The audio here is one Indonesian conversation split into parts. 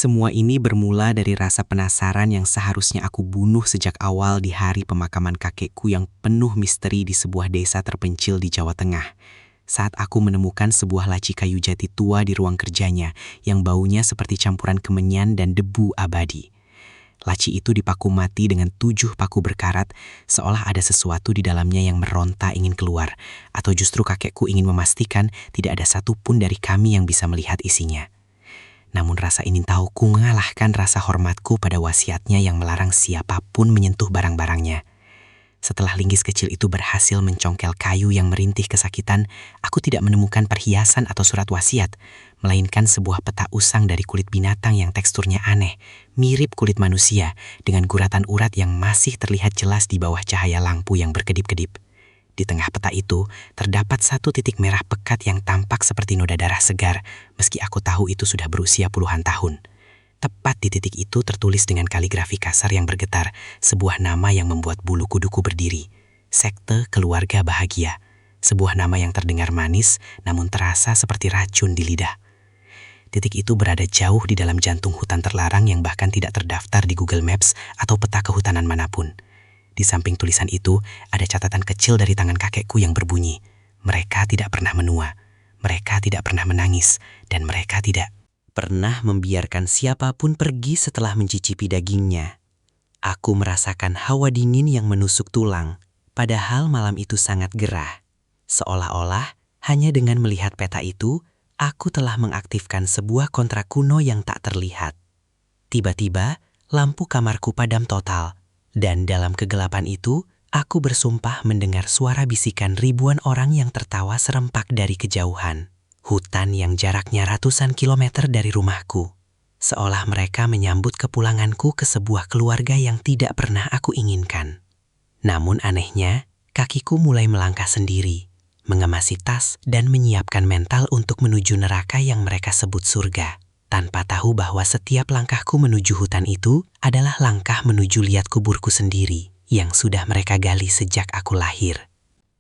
Semua ini bermula dari rasa penasaran yang seharusnya aku bunuh sejak awal di hari pemakaman kakekku yang penuh misteri di sebuah desa terpencil di Jawa Tengah. Saat aku menemukan sebuah laci kayu jati tua di ruang kerjanya yang baunya seperti campuran kemenyan dan debu abadi. Laci itu dipaku mati dengan 7 paku berkarat, seolah ada sesuatu di dalamnya yang meronta ingin keluar, atau justru kakekku ingin memastikan tidak ada satupun dari kami yang bisa melihat isinya. Namun rasa ingin tahuku mengalahkan rasa hormatku pada wasiatnya yang melarang siapapun menyentuh barang-barangnya. Setelah linggis kecil itu berhasil mencongkel kayu yang merintih kesakitan, aku tidak menemukan perhiasan atau surat wasiat, melainkan sebuah peta usang dari kulit binatang yang teksturnya aneh, mirip kulit manusia, dengan guratan urat yang masih terlihat jelas di bawah cahaya lampu yang berkedip-kedip. Di tengah peta itu, terdapat satu titik merah pekat yang tampak seperti noda darah segar, meski aku tahu itu sudah berusia puluhan tahun. Tepat di titik itu tertulis dengan kaligrafi kasar yang bergetar, sebuah nama yang membuat bulu kuduku berdiri. Sekte Keluarga Bahagia. Sebuah nama yang terdengar manis, namun terasa seperti racun di lidah. Titik itu berada jauh di dalam jantung hutan terlarang yang bahkan tidak terdaftar di Google Maps atau peta kehutanan manapun. Di samping tulisan itu, ada catatan kecil dari tangan kakekku yang berbunyi, mereka tidak pernah menua, mereka tidak pernah menangis, dan mereka tidak pernah membiarkan siapapun pergi setelah mencicipi dagingnya. Aku merasakan hawa dingin yang menusuk tulang, padahal malam itu sangat gerah. Seolah-olah, hanya dengan melihat peta itu, aku telah mengaktifkan sebuah kontrak kuno yang tak terlihat. Tiba-tiba, lampu kamarku padam total. Dan dalam kegelapan itu, aku bersumpah mendengar suara bisikan ribuan orang yang tertawa serempak dari kejauhan. Hutan yang jaraknya ratusan kilometer dari rumahku. Seolah mereka menyambut kepulanganku ke sebuah keluarga yang tidak pernah aku inginkan. Namun anehnya, kakiku mulai melangkah sendiri, mengemasi tas dan menyiapkan mental untuk menuju neraka yang mereka sebut surga. Tanpa tahu bahwa setiap langkahku menuju hutan itu adalah langkah menuju liat kuburku sendiri yang sudah mereka gali sejak aku lahir.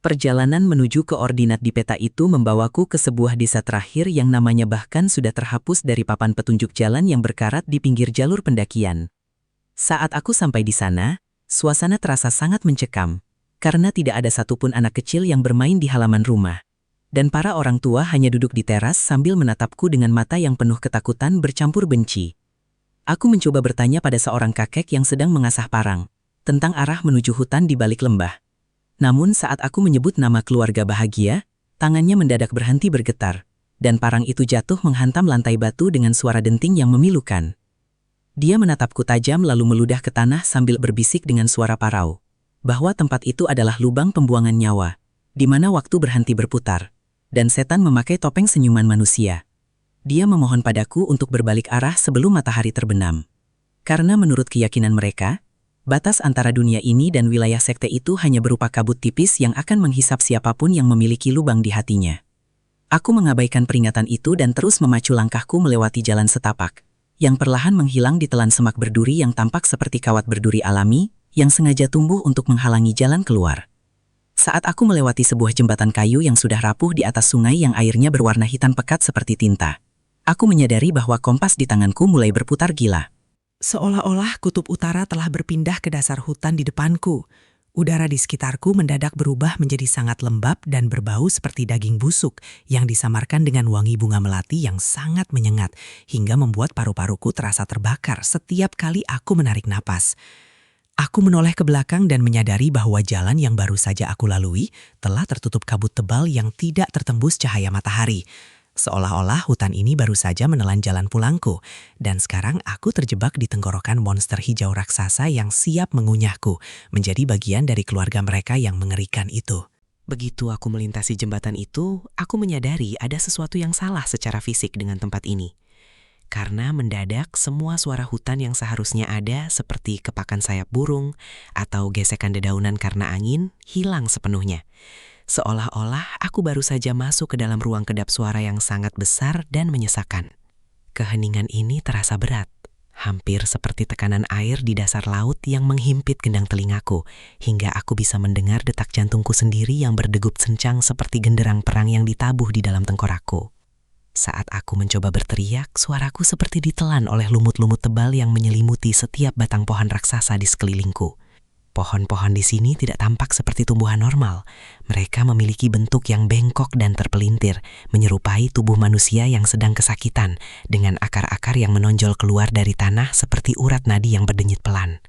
Perjalanan menuju koordinat di peta itu membawaku ke sebuah desa terakhir yang namanya bahkan sudah terhapus dari papan petunjuk jalan yang berkarat di pinggir jalur pendakian. Saat aku sampai di sana, suasana terasa sangat mencekam, karena tidak ada satupun anak kecil yang bermain di halaman rumah. Dan para orang tua hanya duduk di teras sambil menatapku dengan mata yang penuh ketakutan bercampur benci. Aku mencoba bertanya pada seorang kakek yang sedang mengasah parang, tentang arah menuju hutan di balik lembah. Namun saat aku menyebut nama Keluarga Bahagia, tangannya mendadak berhenti bergetar, dan parang itu jatuh menghantam lantai batu dengan suara denting yang memilukan. Dia menatapku tajam lalu meludah ke tanah sambil berbisik dengan suara parau, bahwa tempat itu adalah lubang pembuangan nyawa, di mana waktu berhenti berputar. Dan setan memakai topeng senyuman manusia. Dia memohon padaku untuk berbalik arah sebelum matahari terbenam. Karena menurut keyakinan mereka, batas antara dunia ini dan wilayah sekte itu hanya berupa kabut tipis yang akan menghisap siapapun yang memiliki lubang di hatinya. Aku mengabaikan peringatan itu dan terus memacu langkahku melewati jalan setapak, yang perlahan menghilang di telan semak berduri yang tampak seperti kawat berduri alami, yang sengaja tumbuh untuk menghalangi jalan keluar. Saat aku melewati sebuah jembatan kayu yang sudah rapuh di atas sungai yang airnya berwarna hitam pekat seperti tinta, aku menyadari bahwa kompas di tanganku mulai berputar gila. Seolah-olah kutub utara telah berpindah ke dasar hutan di depanku. Udara di sekitarku mendadak berubah menjadi sangat lembab dan berbau seperti daging busuk yang disamarkan dengan wangi bunga melati yang sangat menyengat hingga membuat paru-paruku terasa terbakar setiap kali aku menarik napas. Aku menoleh ke belakang dan menyadari bahwa jalan yang baru saja aku lalui telah tertutup kabut tebal yang tidak tertembus cahaya matahari. Seolah-olah hutan ini baru saja menelan jalan pulangku, dan sekarang aku terjebak di tenggorokan monster hijau raksasa yang siap mengunyahku, menjadi bagian dari keluarga mereka yang mengerikan itu. Begitu aku melintasi jembatan itu, aku menyadari ada sesuatu yang salah secara fisik dengan tempat ini. Karena mendadak semua suara hutan yang seharusnya ada seperti kepakan sayap burung atau gesekan dedaunan karena angin hilang sepenuhnya. Seolah-olah aku baru saja masuk ke dalam ruang kedap suara yang sangat besar dan menyesakan. Keheningan ini terasa berat, hampir seperti tekanan air di dasar laut yang menghimpit gendang telingaku, hingga aku bisa mendengar detak jantungku sendiri yang berdegup sencang seperti genderang perang yang ditabuh di dalam tengkorakku. Saat aku mencoba berteriak, suaraku seperti ditelan oleh lumut-lumut tebal yang menyelimuti setiap batang pohon raksasa di sekelilingku. Pohon-pohon di sini tidak tampak seperti tumbuhan normal. Mereka memiliki bentuk yang bengkok dan terpelintir, menyerupai tubuh manusia yang sedang kesakitan, dengan akar-akar yang menonjol keluar dari tanah seperti urat nadi yang berdenyut pelan.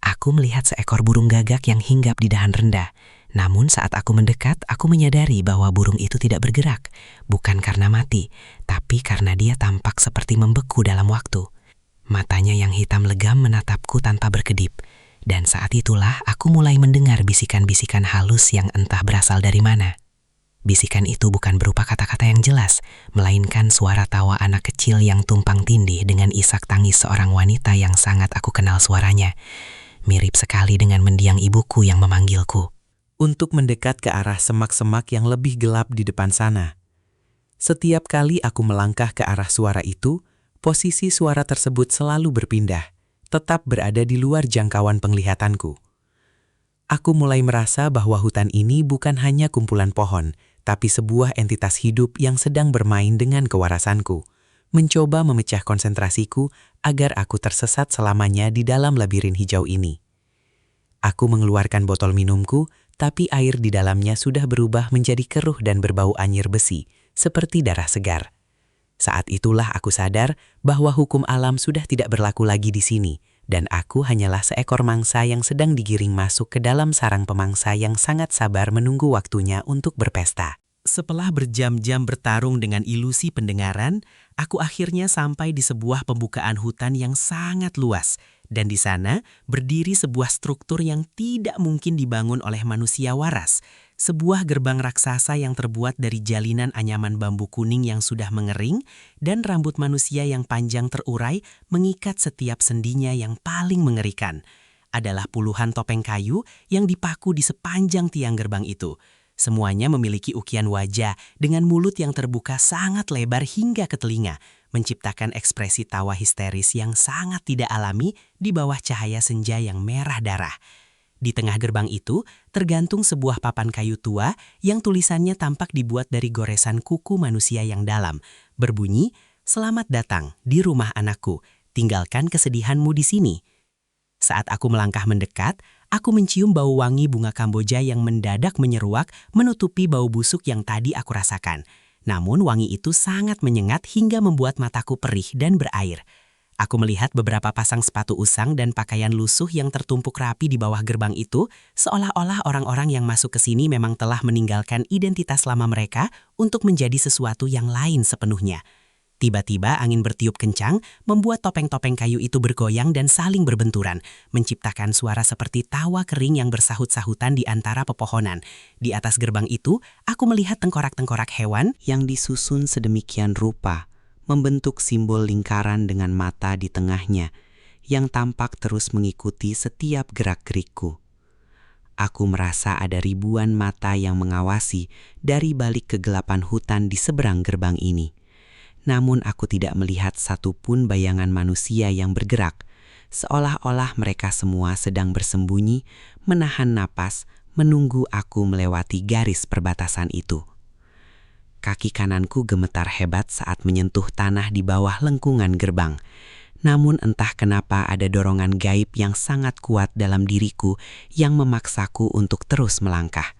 Aku melihat seekor burung gagak yang hinggap di dahan rendah. Namun saat aku mendekat, aku menyadari bahwa burung itu tidak bergerak, bukan karena mati, tapi karena dia tampak seperti membeku dalam waktu. Matanya yang hitam legam menatapku tanpa berkedip, dan saat itulah aku mulai mendengar bisikan-bisikan halus yang entah berasal dari mana. Bisikan itu bukan berupa kata-kata yang jelas, melainkan suara tawa anak kecil yang tumpang tindih dengan isak tangis seorang wanita yang sangat aku kenal suaranya. Mirip sekali dengan mendiang ibuku yang memanggilku. Untuk mendekat ke arah semak-semak yang lebih gelap di depan sana. Setiap kali aku melangkah ke arah suara itu, posisi suara tersebut selalu berpindah, tetap berada di luar jangkauan penglihatanku. Aku mulai merasa bahwa hutan ini bukan hanya kumpulan pohon, tapi sebuah entitas hidup yang sedang bermain dengan kewarasanku, mencoba memecah konsentrasiku agar aku tersesat selamanya di dalam labirin hijau ini. Aku mengeluarkan botol minumku, tapi air di dalamnya sudah berubah menjadi keruh dan berbau anyir besi, seperti darah segar. Saat itulah aku sadar bahwa hukum alam sudah tidak berlaku lagi di sini, dan aku hanyalah seekor mangsa yang sedang digiring masuk ke dalam sarang pemangsa yang sangat sabar menunggu waktunya untuk berpesta. Setelah berjam-jam bertarung dengan ilusi pendengaran, aku akhirnya sampai di sebuah pembukaan hutan yang sangat luas, dan di sana berdiri sebuah struktur yang tidak mungkin dibangun oleh manusia waras. Sebuah gerbang raksasa yang terbuat dari jalinan anyaman bambu kuning yang sudah mengering dan rambut manusia yang panjang terurai mengikat setiap sendinya yang paling mengerikan. Adalah puluhan topeng kayu yang dipaku di sepanjang tiang gerbang itu. Semuanya memiliki ukian wajah dengan mulut yang terbuka sangat lebar hingga ke telinga, menciptakan ekspresi tawa histeris yang sangat tidak alami di bawah cahaya senja yang merah darah. Di tengah gerbang itu tergantung sebuah papan kayu tua yang tulisannya tampak dibuat dari goresan kuku manusia yang dalam, berbunyi, "Selamat datang di rumah anakku, tinggalkan kesedihanmu di sini." Saat aku melangkah mendekat, aku mencium bau wangi bunga Kamboja yang mendadak menyeruak menutupi bau busuk yang tadi aku rasakan. Namun wangi itu sangat menyengat hingga membuat mataku perih dan berair. Aku melihat beberapa pasang sepatu usang dan pakaian lusuh yang tertumpuk rapi di bawah gerbang itu, seolah-olah orang-orang yang masuk ke sini memang telah meninggalkan identitas lama mereka untuk menjadi sesuatu yang lain sepenuhnya. Tiba-tiba angin bertiup kencang, membuat topeng-topeng kayu itu bergoyang dan saling berbenturan, menciptakan suara seperti tawa kering yang bersahut-sahutan di antara pepohonan. Di atas gerbang itu, aku melihat tengkorak-tengkorak hewan yang disusun sedemikian rupa, membentuk simbol lingkaran dengan mata di tengahnya, yang tampak terus mengikuti setiap gerak-gerikku. Aku merasa ada ribuan mata yang mengawasi dari balik kegelapan hutan di seberang gerbang ini. Namun aku tidak melihat satupun bayangan manusia yang bergerak, seolah-olah mereka semua sedang bersembunyi, menahan napas, menunggu aku melewati garis perbatasan itu. Kaki kananku gemetar hebat saat menyentuh tanah di bawah lengkungan gerbang. Namun entah kenapa ada dorongan gaib yang sangat kuat dalam diriku yang memaksaku untuk terus melangkah.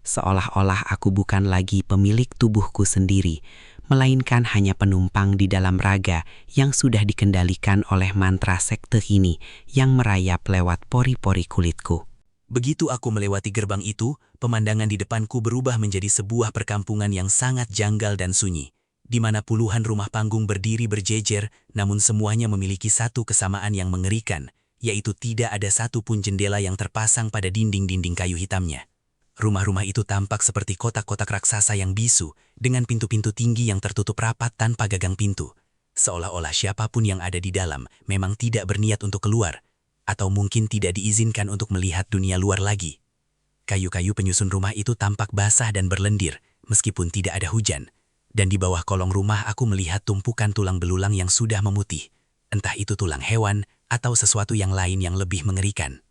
Seolah-olah aku bukan lagi pemilik tubuhku sendiri, melainkan hanya penumpang di dalam raga yang sudah dikendalikan oleh mantra sekte ini yang merayap lewat pori-pori kulitku. Begitu aku melewati gerbang itu, pemandangan di depanku berubah menjadi sebuah perkampungan yang sangat janggal dan sunyi, di mana puluhan rumah panggung berdiri berjejer, namun semuanya memiliki satu kesamaan yang mengerikan, yaitu tidak ada satupun jendela yang terpasang pada dinding-dinding kayu hitamnya. Rumah-rumah itu tampak seperti kotak-kotak raksasa yang bisu, dengan pintu-pintu tinggi yang tertutup rapat tanpa gagang pintu. Seolah-olah siapapun yang ada di dalam memang tidak berniat untuk keluar, atau mungkin tidak diizinkan untuk melihat dunia luar lagi. Kayu-kayu penyusun rumah itu tampak basah dan berlendir, meskipun tidak ada hujan. Dan di bawah kolong rumah aku melihat tumpukan tulang belulang yang sudah memutih. Entah itu tulang hewan atau sesuatu yang lain yang lebih mengerikan.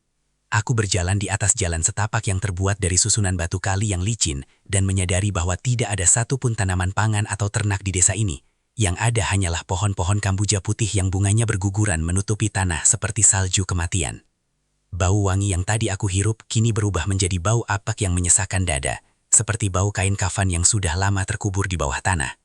Aku berjalan di atas jalan setapak yang terbuat dari susunan batu kali yang licin dan menyadari bahwa tidak ada satupun tanaman pangan atau ternak di desa ini. Yang ada hanyalah pohon-pohon kambuja putih yang bunganya berguguran menutupi tanah seperti salju kematian. Bau wangi yang tadi aku hirup kini berubah menjadi bau apak yang menyesakkan dada, seperti bau kain kafan yang sudah lama terkubur di bawah tanah.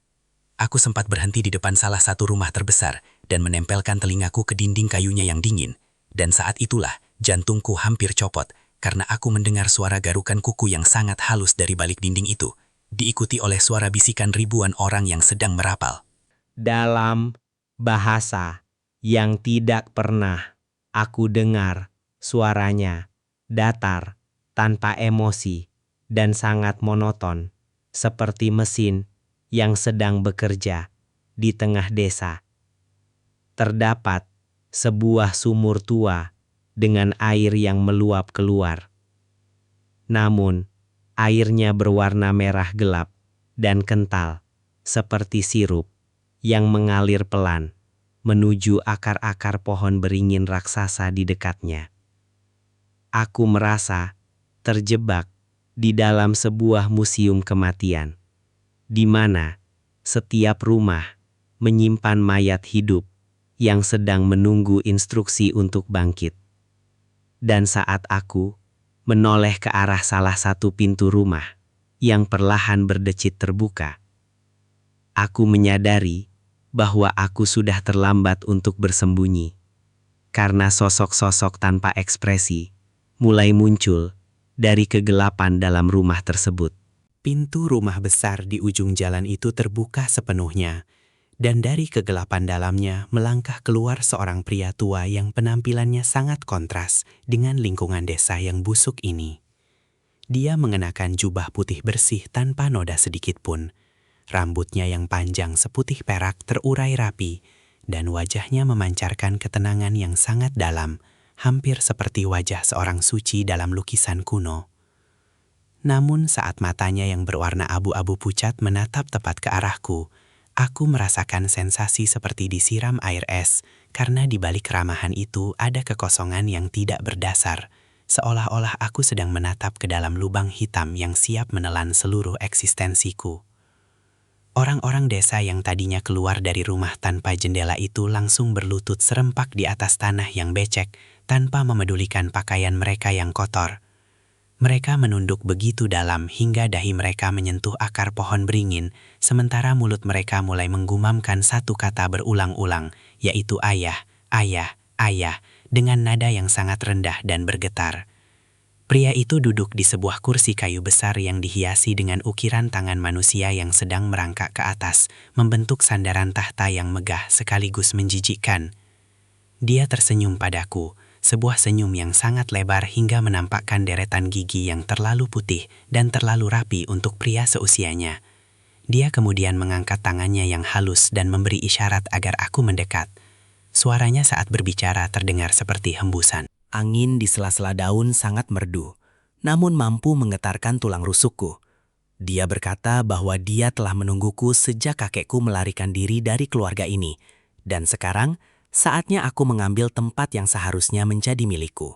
Aku sempat berhenti di depan salah satu rumah terbesar dan menempelkan telingaku ke dinding kayunya yang dingin. Dan saat itulah, jantungku hampir copot karena aku mendengar suara garukan kuku yang sangat halus dari balik dinding itu, diikuti oleh suara bisikan ribuan orang yang sedang merapal. Dalam bahasa yang tidak pernah aku dengar, suaranya datar, tanpa emosi, dan sangat monoton, seperti mesin yang sedang bekerja di tengah desa. Terdapat sebuah sumur tua dengan air yang meluap keluar. Namun, airnya berwarna merah gelap dan kental, seperti sirup yang mengalir pelan menuju akar-akar pohon beringin raksasa di dekatnya. Aku merasa terjebak di dalam sebuah museum kematian, di mana setiap rumah menyimpan mayat hidup yang sedang menunggu instruksi untuk bangkit. Dan saat aku menoleh ke arah salah satu pintu rumah yang perlahan berdecit terbuka, aku menyadari bahwa aku sudah terlambat untuk bersembunyi, karena sosok-sosok tanpa ekspresi mulai muncul dari kegelapan dalam rumah tersebut. Pintu rumah besar di ujung jalan itu terbuka sepenuhnya, dan dari kegelapan dalamnya melangkah keluar seorang pria tua yang penampilannya sangat kontras dengan lingkungan desa yang busuk ini. Dia mengenakan jubah putih bersih tanpa noda sedikit pun. Rambutnya yang panjang seputih perak terurai rapi, dan wajahnya memancarkan ketenangan yang sangat dalam, hampir seperti wajah seorang suci dalam lukisan kuno. Namun saat matanya yang berwarna abu-abu pucat menatap tepat ke arahku, aku merasakan sensasi seperti disiram air es, karena di balik keramahan itu ada kekosongan yang tidak berdasar, seolah-olah aku sedang menatap ke dalam lubang hitam yang siap menelan seluruh eksistensiku. Orang-orang desa yang tadinya keluar dari rumah tanpa jendela itu langsung berlutut serempak di atas tanah yang becek, tanpa memedulikan pakaian mereka yang kotor. Mereka menunduk begitu dalam hingga dahi mereka menyentuh akar pohon beringin, sementara mulut mereka mulai menggumamkan satu kata berulang-ulang, yaitu ayah, ayah, ayah, dengan nada yang sangat rendah dan bergetar. Pria itu duduk di sebuah kursi kayu besar yang dihiasi dengan ukiran tangan manusia yang sedang merangkak ke atas, membentuk sandaran tahta yang megah sekaligus menjijikkan. Dia tersenyum padaku, sebuah senyum yang sangat lebar hingga menampakkan deretan gigi yang terlalu putih dan terlalu rapi untuk pria seusianya. Dia kemudian mengangkat tangannya yang halus dan memberi isyarat agar aku mendekat. Suaranya saat berbicara terdengar seperti hembusan. Angin di sela-sela daun sangat merdu, namun mampu menggetarkan tulang rusukku. Dia berkata bahwa dia telah menungguku sejak kakekku melarikan diri dari keluarga ini, dan sekarang saatnya aku mengambil tempat yang seharusnya menjadi milikku.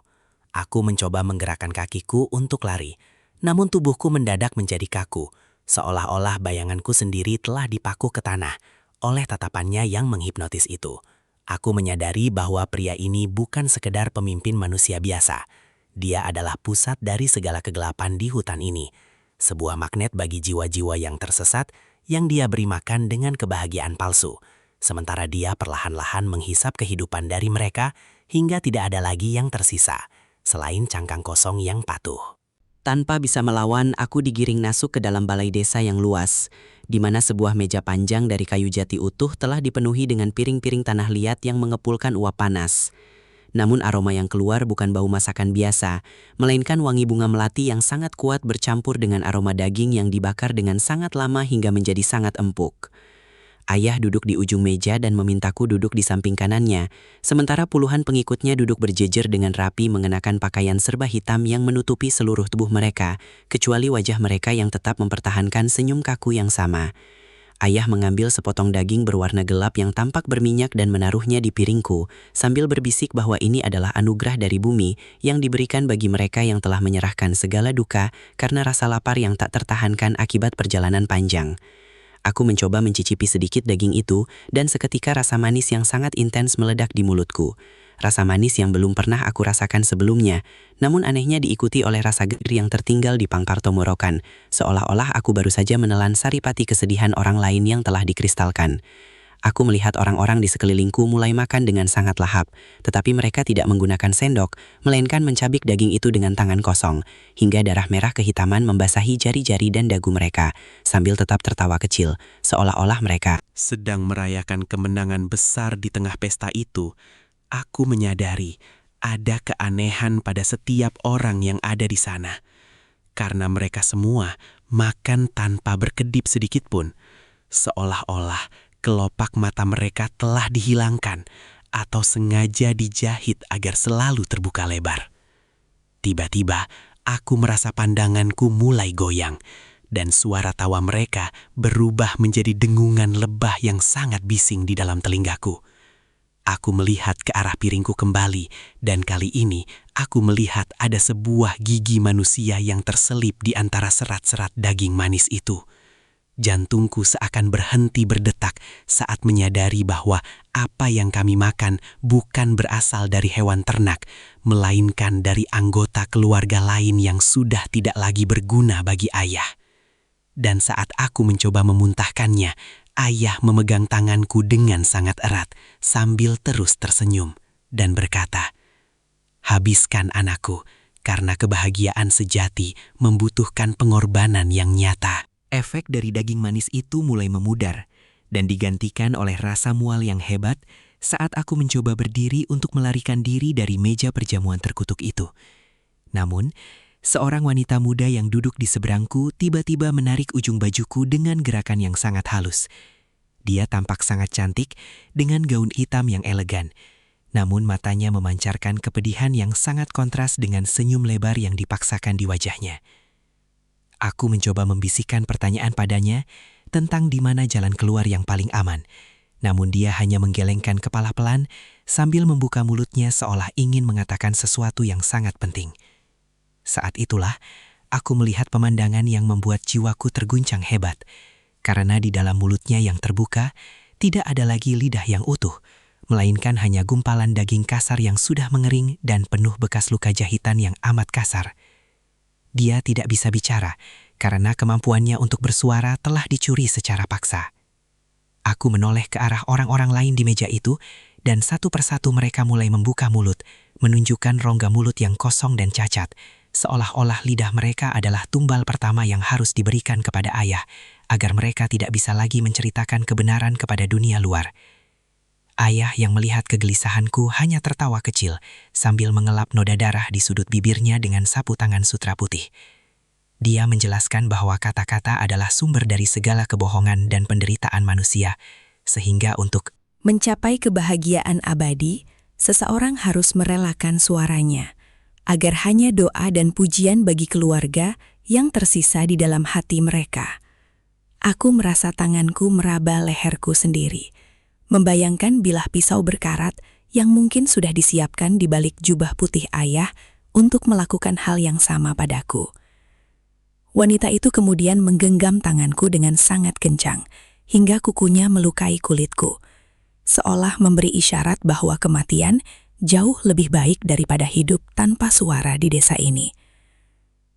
Aku mencoba menggerakkan kakiku untuk lari, namun tubuhku mendadak menjadi kaku, seolah-olah bayanganku sendiri telah dipaku ke tanah oleh tatapannya yang menghipnotis itu. Aku menyadari bahwa pria ini bukan sekedar pemimpin manusia biasa. Dia adalah pusat dari segala kegelapan di hutan ini. Sebuah magnet bagi jiwa-jiwa yang tersesat yang dia beri makan dengan kebahagiaan palsu. Sementara dia perlahan-lahan menghisap kehidupan dari mereka hingga tidak ada lagi yang tersisa, selain cangkang kosong yang patuh. Tanpa bisa melawan, aku digiring masuk ke dalam balai desa yang luas, di mana sebuah meja panjang dari kayu jati utuh telah dipenuhi dengan piring-piring tanah liat yang mengepulkan uap panas. Namun aroma yang keluar bukan bau masakan biasa, melainkan wangi bunga melati yang sangat kuat bercampur dengan aroma daging yang dibakar dengan sangat lama hingga menjadi sangat empuk. Ayah duduk di ujung meja dan memintaku duduk di samping kanannya, sementara puluhan pengikutnya duduk berjejer dengan rapi mengenakan pakaian serba hitam yang menutupi seluruh tubuh mereka, kecuali wajah mereka yang tetap mempertahankan senyum kaku yang sama. Ayah mengambil sepotong daging berwarna gelap yang tampak berminyak dan menaruhnya di piringku, sambil berbisik bahwa ini adalah anugerah dari bumi yang diberikan bagi mereka yang telah menyerahkan segala duka karena rasa lapar yang tak tertahankan akibat perjalanan panjang. Aku mencoba mencicipi sedikit daging itu, dan seketika rasa manis yang sangat intens meledak di mulutku. Rasa manis yang belum pernah aku rasakan sebelumnya, namun anehnya diikuti oleh rasa getir yang tertinggal di pangkar tenggorokan, seolah-olah aku baru saja menelan saripati kesedihan orang lain yang telah dikristalkan. Aku melihat orang-orang di sekelilingku mulai makan dengan sangat lahap, tetapi mereka tidak menggunakan sendok, melainkan mencabik daging itu dengan tangan kosong, hingga darah merah kehitaman membasahi jari-jari dan dagu mereka, sambil tetap tertawa kecil, seolah-olah mereka Sedang merayakan kemenangan besar di tengah pesta itu, aku menyadari ada keanehan pada setiap orang yang ada di sana. Karena mereka semua makan tanpa berkedip sedikit pun, seolah-olah kelopak mata mereka telah dihilangkan atau sengaja dijahit agar selalu terbuka lebar. Tiba-tiba, aku merasa pandanganku mulai goyang, dan suara tawa mereka berubah menjadi dengungan lebah yang sangat bising di dalam telingaku. Aku melihat ke arah piringku kembali, dan kali ini aku melihat ada sebuah gigi manusia yang terselip di antara serat-serat daging manis itu. Jantungku seakan berhenti berdetak saat menyadari bahwa apa yang kami makan bukan berasal dari hewan ternak, melainkan dari anggota keluarga lain yang sudah tidak lagi berguna bagi ayah. Dan saat aku mencoba memuntahkannya, ayah memegang tanganku dengan sangat erat sambil terus tersenyum dan berkata, "Habiskan anakku, karena kebahagiaan sejati membutuhkan pengorbanan yang nyata." Efek dari daging manis itu mulai memudar dan digantikan oleh rasa mual yang hebat saat aku mencoba berdiri untuk melarikan diri dari meja perjamuan terkutuk itu. Namun, seorang wanita muda yang duduk di seberangku tiba-tiba menarik ujung bajuku dengan gerakan yang sangat halus. Dia tampak sangat cantik dengan gaun hitam yang elegan, namun matanya memancarkan kepedihan yang sangat kontras dengan senyum lebar yang dipaksakan di wajahnya. Aku mencoba membisikkan pertanyaan padanya tentang di mana jalan keluar yang paling aman, namun dia hanya menggelengkan kepala pelan sambil membuka mulutnya seolah ingin mengatakan sesuatu yang sangat penting. Saat itulah, aku melihat pemandangan yang membuat jiwaku terguncang hebat, karena di dalam mulutnya yang terbuka, tidak ada lagi lidah yang utuh, melainkan hanya gumpalan daging kasar yang sudah mengering dan penuh bekas luka jahitan yang amat kasar. Dia tidak bisa bicara, karena kemampuannya untuk bersuara telah dicuri secara paksa. Aku menoleh ke arah orang-orang lain di meja itu, dan satu persatu mereka mulai membuka mulut, menunjukkan rongga mulut yang kosong dan cacat, seolah-olah lidah mereka adalah tumbal pertama yang harus diberikan kepada ayah, agar mereka tidak bisa lagi menceritakan kebenaran kepada dunia luar. Ayah yang melihat kegelisahanku hanya tertawa kecil sambil mengelap noda darah di sudut bibirnya dengan sapu tangan sutra putih. Dia menjelaskan bahwa kata-kata adalah sumber dari segala kebohongan dan penderitaan manusia, sehingga untuk mencapai kebahagiaan abadi, seseorang harus merelakan suaranya, agar hanya doa dan pujian bagi keluarga yang tersisa di dalam hati mereka. Aku merasa tanganku meraba leherku sendiri, membayangkan bilah pisau berkarat yang mungkin sudah disiapkan di balik jubah putih ayah untuk melakukan hal yang sama padaku. Wanita itu kemudian menggenggam tanganku dengan sangat kencang, hingga kukunya melukai kulitku, seolah memberi isyarat bahwa kematian jauh lebih baik daripada hidup tanpa suara di desa ini.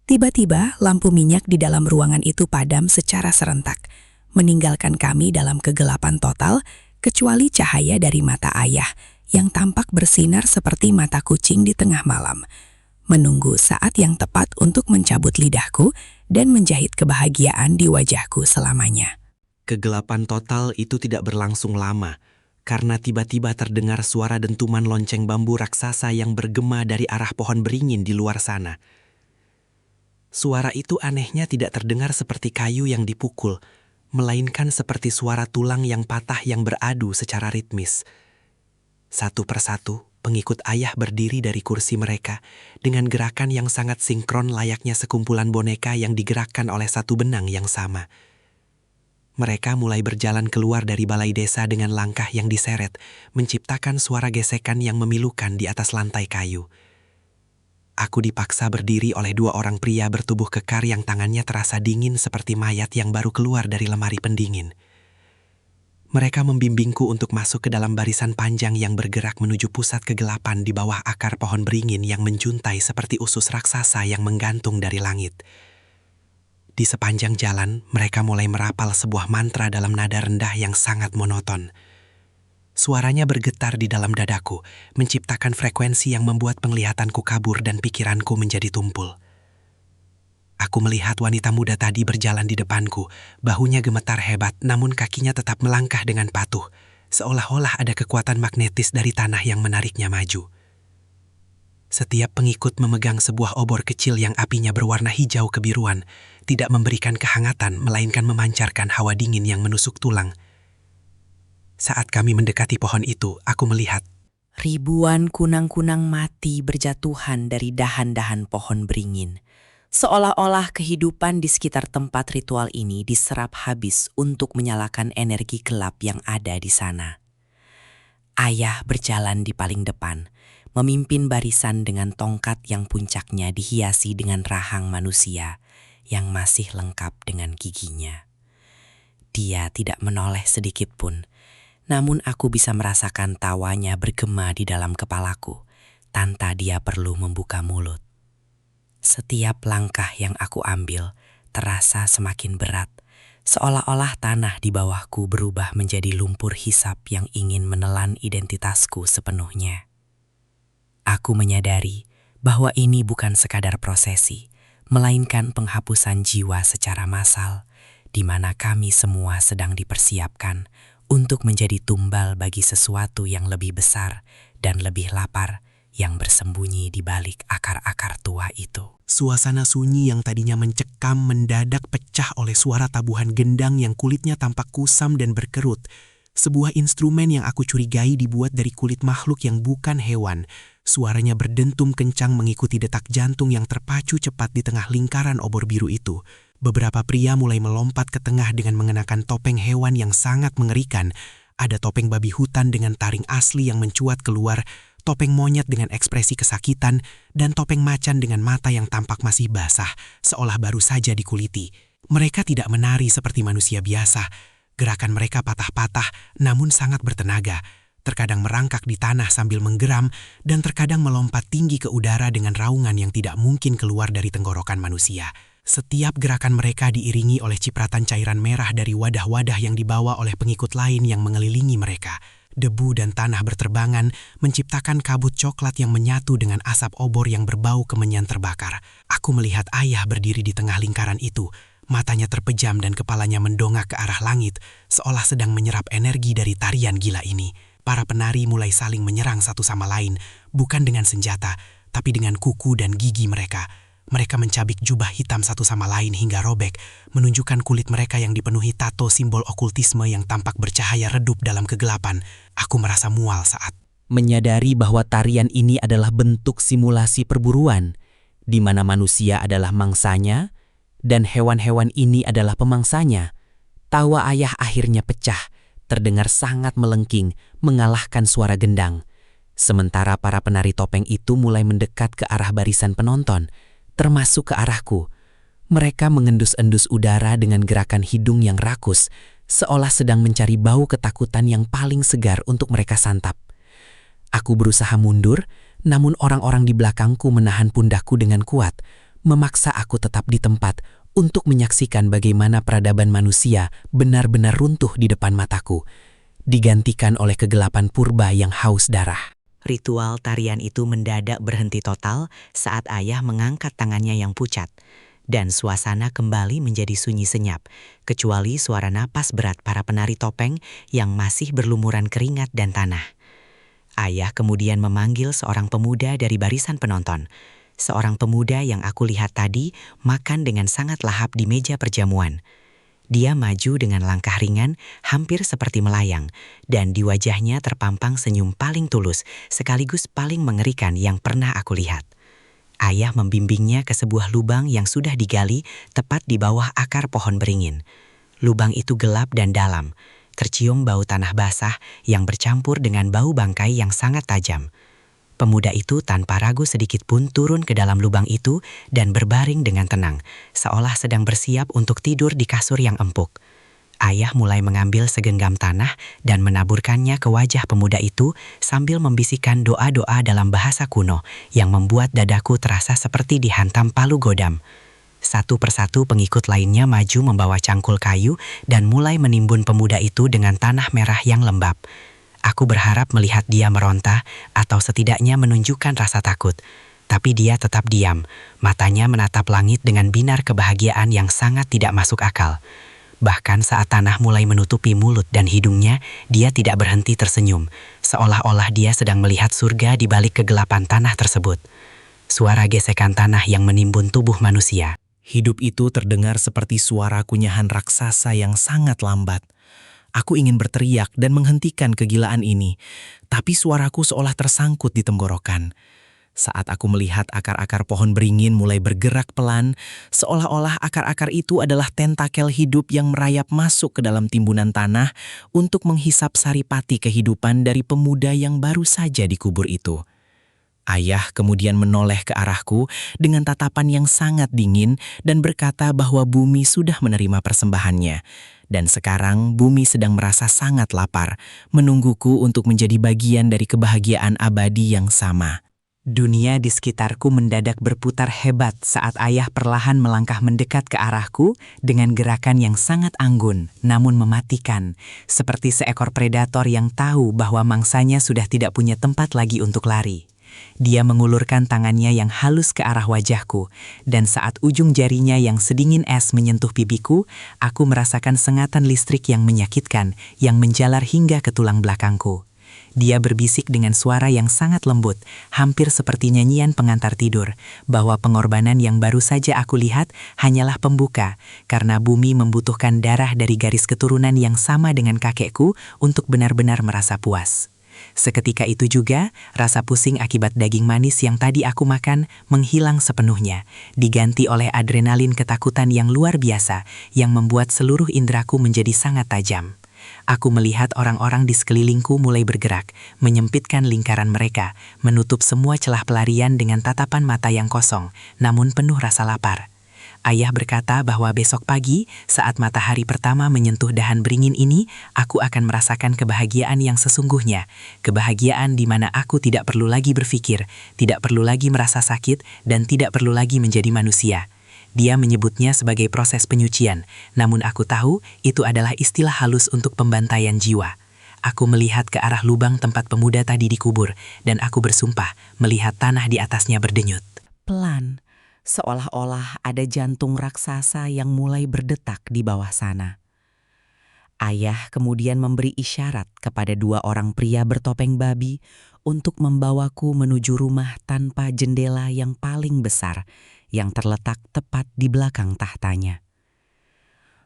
Tiba-tiba lampu minyak di dalam ruangan itu padam secara serentak, meninggalkan kami dalam kegelapan total, kecuali cahaya dari mata ayah yang tampak bersinar seperti mata kucing di tengah malam, menunggu saat yang tepat untuk mencabut lidahku dan menjahit kebahagiaan di wajahku selamanya. Kegelapan total itu tidak berlangsung lama, karena tiba-tiba terdengar suara dentuman lonceng bambu raksasa yang bergema dari arah pohon beringin di luar sana. Suara itu anehnya tidak terdengar seperti kayu yang dipukul, melainkan seperti suara tulang yang patah yang beradu secara ritmis. Satu persatu, pengikut ayah berdiri dari kursi mereka dengan gerakan yang sangat sinkron layaknya sekumpulan boneka yang digerakkan oleh satu benang yang sama. Mereka mulai berjalan keluar dari balai desa dengan langkah yang diseret, menciptakan suara gesekan yang memilukan di atas lantai kayu. Aku dipaksa berdiri oleh dua orang pria bertubuh kekar yang tangannya terasa dingin seperti mayat yang baru keluar dari lemari pendingin. Mereka membimbingku untuk masuk ke dalam barisan panjang yang bergerak menuju pusat kegelapan di bawah akar pohon beringin yang menjuntai seperti usus raksasa yang menggantung dari langit. Di sepanjang jalan, mereka mulai merapal sebuah mantra dalam nada rendah yang sangat monoton. Suaranya bergetar di dalam dadaku, menciptakan frekuensi yang membuat penglihatanku kabur dan pikiranku menjadi tumpul. Aku melihat wanita muda tadi berjalan di depanku, bahunya gemetar hebat namun kakinya tetap melangkah dengan patuh, seolah-olah ada kekuatan magnetis dari tanah yang menariknya maju. Setiap pengikut memegang sebuah obor kecil yang apinya berwarna hijau kebiruan, tidak memberikan kehangatan melainkan memancarkan hawa dingin yang menusuk tulang. Saat kami mendekati pohon itu, aku melihat Ribuan kunang-kunang mati berjatuhan dari dahan-dahan pohon beringin. Seolah-olah kehidupan di sekitar tempat ritual ini diserap habis untuk menyalakan energi gelap yang ada di sana. Ayah berjalan di paling depan, memimpin barisan dengan tongkat yang puncaknya dihiasi dengan rahang manusia yang masih lengkap dengan giginya. Dia tidak menoleh sedikit pun, namun aku bisa merasakan tawanya bergema di dalam kepalaku tanpa dia perlu membuka mulut. Setiap langkah yang aku ambil terasa semakin berat, seolah-olah tanah di bawahku berubah menjadi lumpur hisap yang ingin menelan identitasku sepenuhnya. Aku menyadari bahwa ini bukan sekadar prosesi, melainkan penghapusan jiwa secara massal, di mana kami semua sedang dipersiapkan untuk menjadi tumbal bagi sesuatu yang lebih besar dan lebih lapar yang bersembunyi di balik akar-akar tua itu. suasana sunyi yang tadinya mencekam mendadak pecah oleh suara tabuhan gendang yang kulitnya tampak kusam dan berkerut. Sebuah instrumen yang aku curigai dibuat dari kulit makhluk yang bukan hewan. Suaranya berdentum kencang mengikuti detak jantung yang terpacu cepat di tengah lingkaran obor biru itu. Beberapa pria mulai melompat ke tengah dengan mengenakan topeng hewan yang sangat mengerikan. Ada topeng babi hutan dengan taring asli yang mencuat keluar, topeng monyet dengan ekspresi kesakitan, dan topeng macan dengan mata yang tampak masih basah, seolah baru saja dikuliti. Mereka tidak menari seperti manusia biasa. Gerakan mereka patah-patah namun sangat bertenaga. Terkadang merangkak di tanah sambil menggeram, dan terkadang melompat tinggi ke udara dengan raungan yang tidak mungkin keluar dari tenggorokan manusia. Setiap gerakan mereka diiringi oleh cipratan cairan merah dari wadah-wadah yang dibawa oleh pengikut lain yang mengelilingi mereka. Debu dan tanah berterbangan, menciptakan kabut coklat yang menyatu dengan asap obor yang berbau kemenyan terbakar. Aku melihat ayah berdiri di tengah lingkaran itu. Matanya terpejam dan kepalanya mendongak ke arah langit, seolah sedang menyerap energi dari tarian gila ini. Para penari mulai saling menyerang satu sama lain, bukan dengan senjata, tapi dengan kuku dan gigi mereka. Mereka mencabik jubah hitam satu sama lain hingga robek, menunjukkan kulit mereka yang dipenuhi tato simbol okultisme yang tampak bercahaya redup dalam kegelapan. Aku merasa mual saat Menyadari bahwa tarian ini adalah bentuk simulasi perburuan, di mana manusia adalah mangsanya dan hewan-hewan ini adalah pemangsanya. Tawa ayah akhirnya pecah, terdengar sangat melengking, mengalahkan suara gendang. Sementara para penari topeng itu mulai mendekat ke arah barisan penonton, termasuk ke arahku. Mereka mengendus-endus udara dengan gerakan hidung yang rakus, seolah sedang mencari bau ketakutan yang paling segar untuk mereka santap. Aku berusaha mundur, namun orang-orang di belakangku menahan pundakku dengan kuat, memaksa aku tetap di tempat untuk menyaksikan bagaimana peradaban manusia benar-benar runtuh di depan mataku, digantikan oleh kegelapan purba yang haus darah. Ritual tarian itu mendadak berhenti total saat ayah mengangkat tangannya yang pucat, dan suasana kembali menjadi sunyi senyap, kecuali suara napas berat para penari topeng yang masih berlumuran keringat dan tanah. Ayah kemudian memanggil seorang pemuda dari barisan penonton. Seorang pemuda yang aku lihat tadi makan dengan sangat lahap di meja perjamuan. Dia maju dengan langkah ringan, hampir seperti melayang, dan di wajahnya terpampang senyum paling tulus, sekaligus paling mengerikan yang pernah aku lihat. Ayah membimbingnya ke sebuah lubang yang sudah digali tepat di bawah akar pohon beringin. Lubang itu gelap dan dalam, tercium bau tanah basah yang bercampur dengan bau bangkai yang sangat tajam. Pemuda itu tanpa ragu sedikit pun turun ke dalam lubang itu dan berbaring dengan tenang, seolah sedang bersiap untuk tidur di kasur yang empuk. Ayah mulai mengambil segenggam tanah dan menaburkannya ke wajah pemuda itu sambil membisikkan doa-doa dalam bahasa kuno yang membuat dadaku terasa seperti dihantam palu godam. Satu persatu pengikut lainnya maju membawa cangkul kayu dan mulai menimbun pemuda itu dengan tanah merah yang lembab. Aku berharap melihat dia meronta atau setidaknya menunjukkan rasa takut. Tapi dia tetap diam, matanya menatap langit dengan binar kebahagiaan yang sangat tidak masuk akal. Bahkan saat tanah mulai menutupi mulut dan hidungnya, dia tidak berhenti tersenyum, seolah-olah dia sedang melihat surga di balik kegelapan tanah tersebut. Suara gesekan tanah yang menimbun tubuh manusia. Hidup itu terdengar seperti suara kunyahan raksasa yang sangat lambat. Aku ingin berteriak dan menghentikan kegilaan ini, tapi suaraku seolah tersangkut di tenggorokan. Saat aku melihat akar-akar pohon beringin mulai bergerak pelan, seolah-olah akar-akar itu adalah tentakel hidup yang merayap masuk ke dalam timbunan tanah untuk menghisap saripati kehidupan dari pemuda yang baru saja dikubur itu. Ayah kemudian menoleh ke arahku dengan tatapan yang sangat dingin dan berkata bahwa bumi sudah menerima persembahannya. Dan sekarang bumi sedang merasa sangat lapar, menungguku untuk menjadi bagian dari kebahagiaan abadi yang sama. Dunia di sekitarku mendadak berputar hebat saat ayah perlahan melangkah mendekat ke arahku dengan gerakan yang sangat anggun namun mematikan, seperti seekor predator yang tahu bahwa mangsanya sudah tidak punya tempat lagi untuk lari. Dia mengulurkan tangannya yang halus ke arah wajahku, dan saat ujung jarinya yang sedingin es menyentuh pipiku, aku merasakan sengatan listrik yang menyakitkan yang menjalar hingga ke tulang belakangku. Dia berbisik dengan suara yang sangat lembut, hampir seperti nyanyian pengantar tidur, bahwa pengorbanan yang baru saja aku lihat hanyalah pembuka, karena bumi membutuhkan darah dari garis keturunan yang sama dengan kakekku untuk benar-benar merasa puas. Seketika itu juga, rasa pusing akibat daging manis yang tadi aku makan menghilang sepenuhnya, diganti oleh adrenalin ketakutan yang luar biasa yang membuat seluruh indraku menjadi sangat tajam. Aku melihat orang-orang di sekelilingku mulai bergerak, menyempitkan lingkaran mereka, menutup semua celah pelarian dengan tatapan mata yang kosong, namun penuh rasa lapar. Ayah berkata bahwa besok pagi, saat matahari pertama menyentuh dahan beringin ini, aku akan merasakan kebahagiaan yang sesungguhnya. Kebahagiaan di mana aku tidak perlu lagi berpikir, tidak perlu lagi merasa sakit, dan tidak perlu lagi menjadi manusia. Dia menyebutnya sebagai proses penyucian, namun aku tahu itu adalah istilah halus untuk pembantaian jiwa. Aku melihat ke arah lubang tempat pemuda tadi dikubur, dan aku bersumpah melihat tanah di atasnya berdenyut. Pelan, seolah-olah ada jantung raksasa yang mulai berdetak di bawah sana. Ayah kemudian memberi isyarat kepada dua orang pria bertopeng babi untuk membawaku menuju rumah tanpa jendela yang paling besar yang terletak tepat di belakang tahtanya.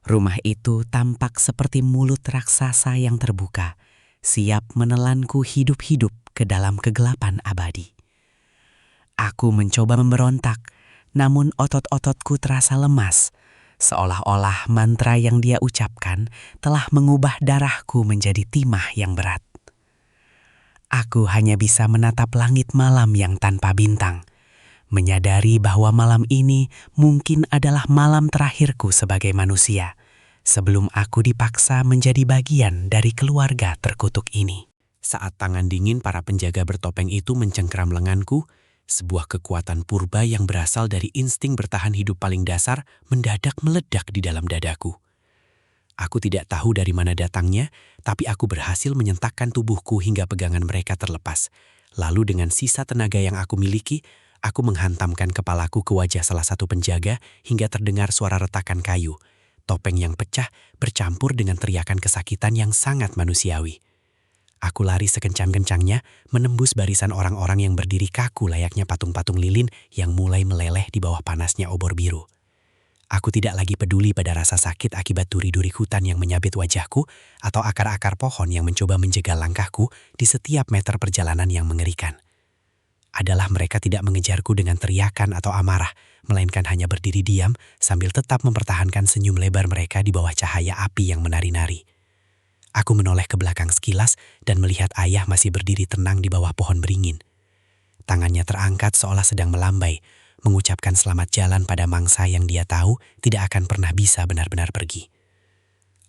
Rumah itu tampak seperti mulut raksasa yang terbuka, siap menelanku hidup-hidup ke dalam kegelapan abadi. Aku mencoba memberontak, namun otot-ototku terasa lemas, seolah-olah mantra yang dia ucapkan telah mengubah darahku menjadi timah yang berat. Aku hanya bisa menatap langit malam yang tanpa bintang, menyadari bahwa malam ini mungkin adalah malam terakhirku sebagai manusia, sebelum aku dipaksa menjadi bagian dari keluarga terkutuk ini. Saat tangan dingin para penjaga bertopeng itu mencengkeram lenganku, sebuah kekuatan purba yang berasal dari insting bertahan hidup paling dasar mendadak meledak di dalam dadaku. Aku tidak tahu dari mana datangnya, tapi aku berhasil menyentakkan tubuhku hingga pegangan mereka terlepas. Lalu dengan sisa tenaga yang aku miliki, aku menghantamkan kepalaku ke wajah salah satu penjaga hingga terdengar suara retakan kayu. Topeng yang pecah bercampur dengan teriakan kesakitan yang sangat manusiawi. Aku lari sekencang-kencangnya, menembus barisan orang-orang yang berdiri kaku layaknya patung-patung lilin yang mulai meleleh di bawah panasnya obor biru. Aku tidak lagi peduli pada rasa sakit akibat duri-duri hutan yang menyabit wajahku atau akar-akar pohon yang mencoba menjegal langkahku di setiap meter perjalanan yang mengerikan. adalah mereka tidak mengejarku dengan teriakan atau amarah, melainkan hanya berdiri diam sambil tetap mempertahankan senyum lebar mereka di bawah cahaya api yang menari-nari. Aku menoleh ke belakang sekilas dan melihat ayah masih berdiri tenang di bawah pohon beringin. Tangannya terangkat seolah sedang melambai, mengucapkan selamat jalan pada mangsa yang dia tahu tidak akan pernah bisa benar-benar pergi.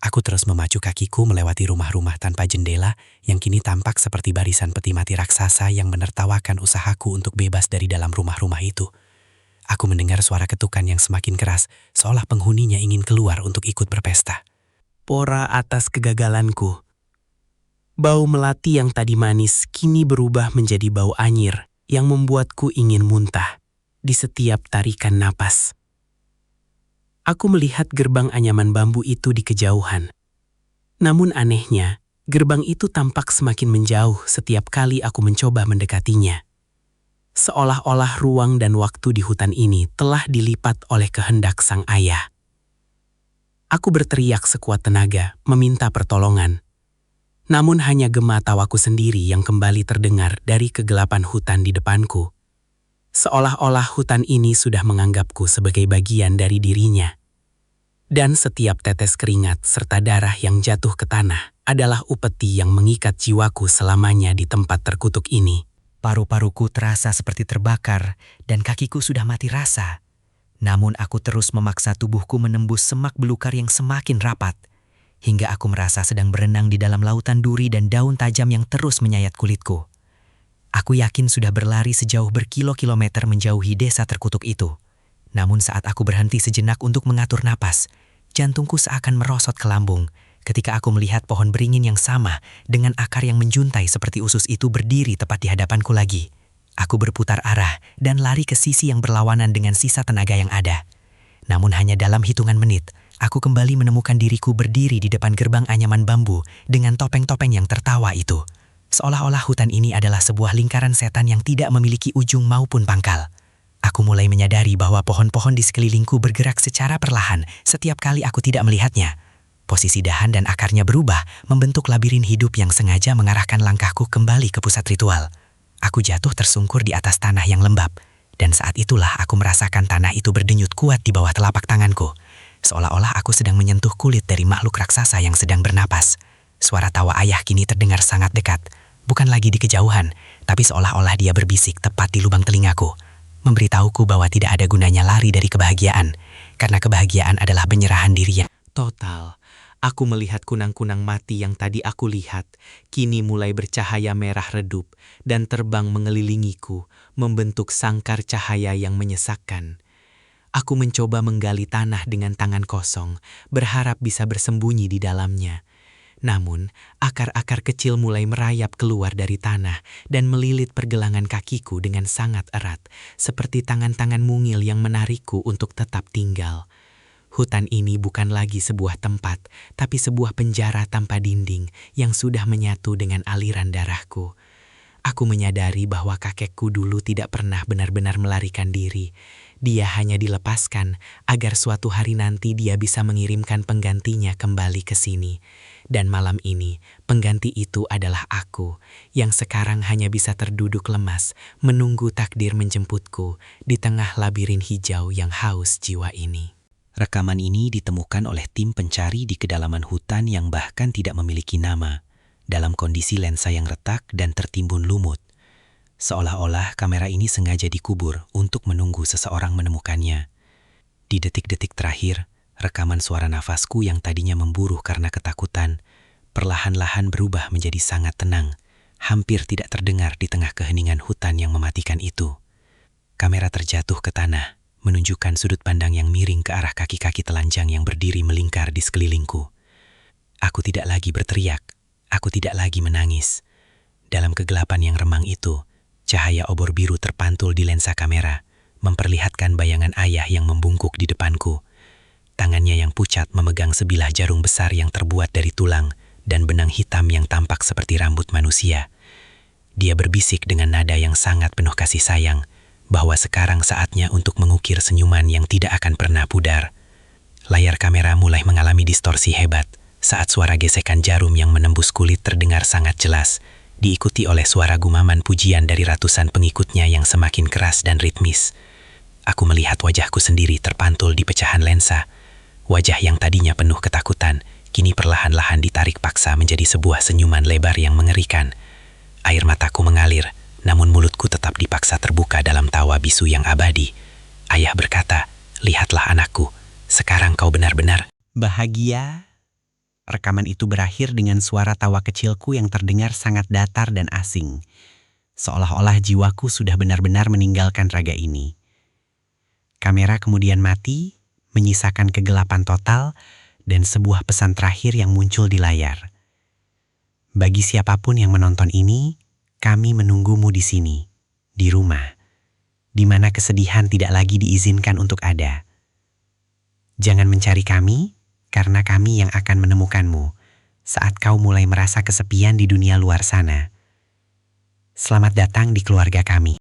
Aku terus memacu kakiku melewati rumah-rumah tanpa jendela yang kini tampak seperti barisan peti mati raksasa yang menertawakan usahaku untuk bebas dari dalam rumah-rumah itu. Aku mendengar suara ketukan yang semakin keras, seolah penghuninya ingin keluar untuk ikut berpesta. Pora atas kegagalanku. Bau melati yang tadi manis kini berubah menjadi bau anyir yang membuatku ingin muntah di setiap tarikan napas. Aku melihat gerbang anyaman bambu itu di kejauhan. Namun anehnya, gerbang itu tampak semakin menjauh setiap kali aku mencoba mendekatinya. Seolah-olah ruang dan waktu di hutan ini telah dilipat oleh kehendak sang ayah. Aku berteriak sekuat tenaga, meminta pertolongan. Namun hanya gema tawaku sendiri yang kembali terdengar dari kegelapan hutan di depanku. Seolah-olah hutan ini sudah menganggapku sebagai bagian dari dirinya. Dan setiap tetes keringat serta darah yang jatuh ke tanah adalah upeti yang mengikat jiwaku selamanya di tempat terkutuk ini. Paru-paruku terasa seperti terbakar dan kakiku sudah mati rasa. Namun aku terus memaksa tubuhku menembus semak belukar yang semakin rapat, hingga aku merasa sedang berenang di dalam lautan duri dan daun tajam yang terus menyayat kulitku. Aku yakin sudah berlari sejauh berkilo-kilometer menjauhi desa terkutuk itu. Namun saat aku berhenti sejenak untuk mengatur napas, jantungku seakan merosot ke lambung ketika aku melihat pohon beringin yang sama dengan akar yang menjuntai seperti usus itu berdiri tepat di hadapanku lagi. Aku berputar arah dan lari ke sisi yang berlawanan dengan sisa tenaga yang ada. Namun hanya dalam hitungan menit, aku kembali menemukan diriku berdiri di depan gerbang anyaman bambu dengan topeng-topeng yang tertawa itu. Seolah-olah hutan ini adalah sebuah lingkaran setan yang tidak memiliki ujung maupun pangkal. Aku mulai menyadari bahwa pohon-pohon di sekelilingku bergerak secara perlahan setiap kali aku tidak melihatnya. Posisi dahan dan akarnya berubah, membentuk labirin hidup yang sengaja mengarahkan langkahku kembali ke pusat ritual. Aku jatuh tersungkur di atas tanah yang lembab, dan saat itulah aku merasakan tanah itu berdenyut kuat di bawah telapak tanganku. Seolah-olah aku sedang menyentuh kulit dari makhluk raksasa yang sedang bernapas. Suara tawa ayah kini terdengar sangat dekat, bukan lagi di kejauhan, tapi seolah-olah dia berbisik tepat di lubang telingaku, memberitahuku bahwa tidak ada gunanya lari dari kebahagiaan, karena kebahagiaan adalah penyerahan diri yang Total. Aku melihat kunang-kunang mati yang tadi aku lihat, kini mulai bercahaya merah redup dan terbang mengelilingiku, membentuk sangkar cahaya yang menyesakkan. Aku mencoba menggali tanah dengan tangan kosong, berharap bisa bersembunyi di dalamnya. Namun, akar-akar kecil mulai merayap keluar dari tanah dan melilit pergelangan kakiku dengan sangat erat, seperti tangan-tangan mungil yang menarikku untuk tetap tinggal. Hutan ini bukan lagi sebuah tempat, tapi sebuah penjara tanpa dinding yang sudah menyatu dengan aliran darahku. Aku menyadari bahwa kakekku dulu tidak pernah benar-benar melarikan diri. Dia hanya dilepaskan agar suatu hari nanti dia bisa mengirimkan penggantinya kembali ke sini. Dan malam ini, pengganti itu adalah aku, yang sekarang hanya bisa terduduk lemas, menunggu takdir menjemputku di tengah labirin hijau yang haus jiwa ini. Rekaman ini ditemukan oleh tim pencari di kedalaman hutan yang bahkan tidak memiliki nama, dalam kondisi lensa yang retak dan tertimbun lumut. Seolah-olah kamera ini sengaja dikubur untuk menunggu seseorang menemukannya. Di detik-detik terakhir, rekaman suara nafasku yang tadinya memburuh karena ketakutan, perlahan-lahan berubah menjadi sangat tenang, hampir tidak terdengar di tengah keheningan hutan yang mematikan itu. Kamera terjatuh ke tanah, menunjukkan sudut pandang yang miring ke arah kaki-kaki telanjang yang berdiri melingkar di sekelilingku. Aku tidak lagi berteriak, aku tidak lagi menangis. Dalam kegelapan yang remang itu, cahaya obor biru terpantul di lensa kamera, memperlihatkan bayangan ayah yang membungkuk di depanku. Tangannya yang pucat memegang sebilah jarum besar yang terbuat dari tulang dan benang hitam yang tampak seperti rambut manusia. Dia berbisik dengan nada yang sangat penuh kasih sayang, bahwa sekarang saatnya untuk mengukir senyuman yang tidak akan pernah pudar. Layar kamera mulai mengalami distorsi hebat saat suara gesekan jarum yang menembus kulit terdengar sangat jelas, diikuti oleh suara gumaman pujian dari ratusan pengikutnya yang semakin keras dan ritmis. Aku melihat wajahku sendiri terpantul di pecahan lensa. Wajah yang tadinya penuh ketakutan, kini perlahan-lahan ditarik paksa menjadi sebuah senyuman lebar yang mengerikan. Air mataku mengalir, namun mulutku tetap dipaksa terbuka dalam tawa bisu yang abadi. Ayah berkata, "Lihatlah anakku, sekarang kau benar-benar..." Bahagia. Rekaman itu berakhir dengan suara tawa kecilku yang terdengar sangat datar dan asing. Seolah-olah jiwaku sudah benar-benar meninggalkan raga ini. Kamera kemudian mati, menyisakan kegelapan total dan sebuah pesan terakhir yang muncul di layar. Bagi siapapun yang menonton ini, kami menunggumu di sini, di rumah, di mana kesedihan tidak lagi diizinkan untuk ada. Jangan mencari kami, karena kami yang akan menemukanmu saat kau mulai merasa kesepian di dunia luar sana. Selamat datang di keluarga kami.